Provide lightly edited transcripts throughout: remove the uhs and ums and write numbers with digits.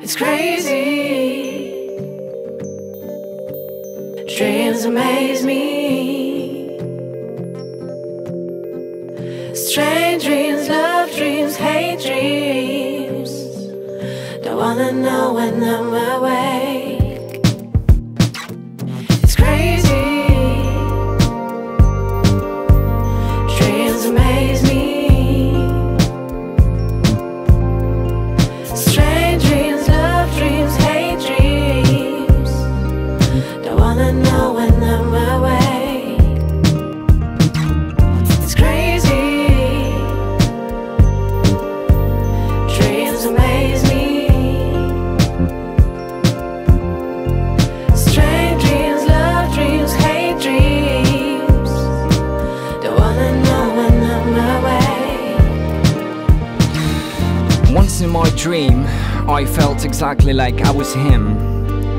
It's crazy. Dreams amaze me. Strange dreams, love dreams, hate dreams. Don't wanna know when I'm awake. It's crazy. Dreams amaze me. Strange dreams, love dreams, hate dreams. Don't wanna know when I'm awake. It's crazy. Dreams amaze me. Strange dreams, love dreams, hate dreams. Don't wanna know when I'm awake. Once in my dream, I felt exactly like I was him,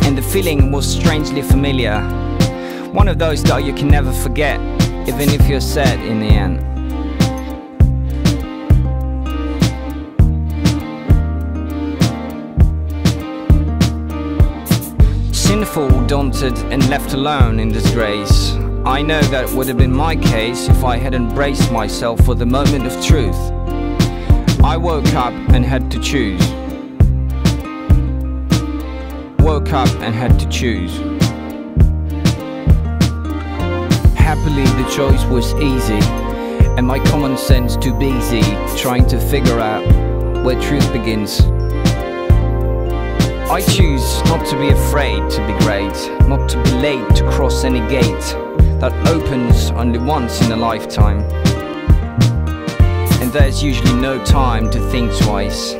and the feeling was strangely familiar. One of those that you can never forget, even if you're sad in the end. Sinful, daunted and left alone in disgrace. I know that would have been my case if I hadn't braced myself for the moment of truth. I woke up and had to choose. Woke up and had to choose. Happily the choice was easy, and my common sense too busy trying to figure out where truth begins. I choose not to be afraid to be great, not to be late to cross any gate that opens only once in a lifetime. And there's usually no time to think twice.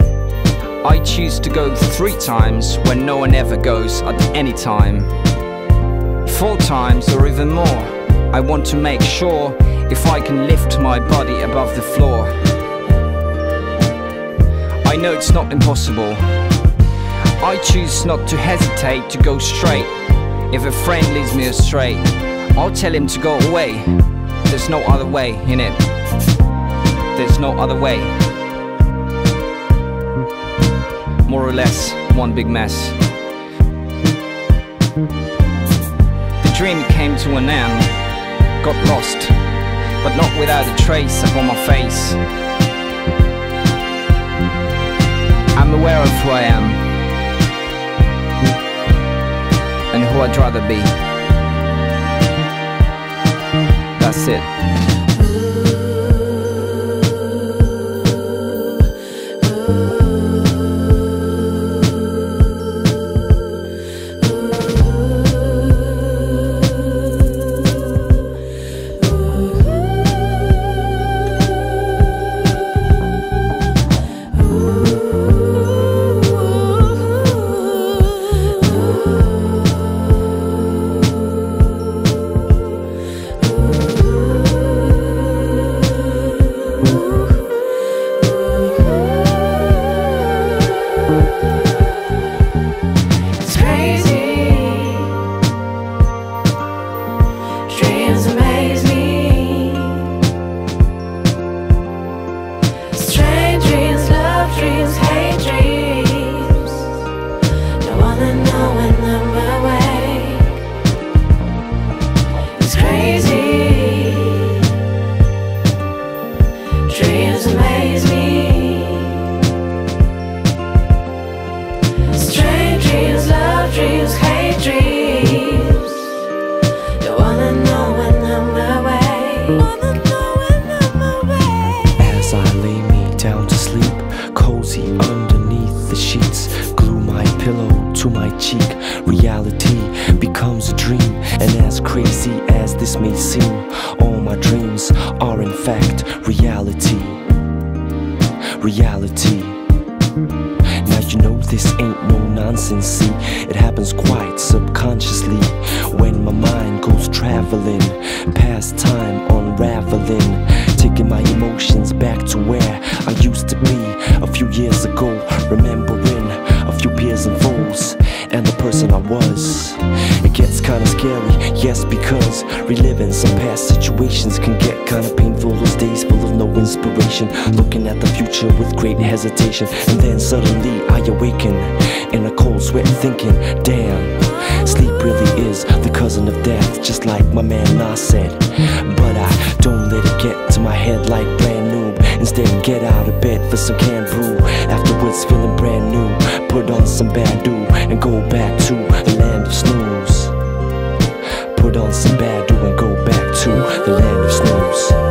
I choose to go 3 times when no one ever goes at any time. 4 times or even more. I want to make sure if I can lift my body above the floor. I know it's not impossible. I choose not to hesitate to go straight. If a friend leads me astray, I'll tell him to go away. There's no other way, innit? There's no other way. More or less, one big mess. The dream came to an end, got lost, but not without a trace upon my face. I'm aware of who I am, and who I'd rather be. That's it. Dreams amaze me. Strange dreams, love dreams, hate dreams. Don't wanna know when I'm awake. It's crazy. Dreams amaze me. Strange dreams, love dreams, hate dreams. Don't wanna know when I'm awake. As I lay me down to sleep, cozy underneath the sheets, glue my pillow to my cheek. Reality becomes a dream, and as crazy as this may seem, all my dreams are in fact reality. Reality. Now you know this ain't no nonsense, see. It happens quite subconsciously when my mind goes traveling, past time unraveling, taking my emotions back to where I used to be a few years ago, remembering a few peers and foes and the person I was. It gets kinda scary, yes, because reliving some past situations can get kinda painful. Those days full of no inspiration. imagination, looking at the future with great hesitation. And then suddenly I awaken in a cold sweat, thinking, damn, sleep really is the cousin of death, just like my man Nas said. But I don't let it get to my head like brand new. Instead get out of bed for some canned brew. Afterwards feeling brand new, put on some Badu and go back to the land of snooze. Put on some Badu and go back to the land of snooze.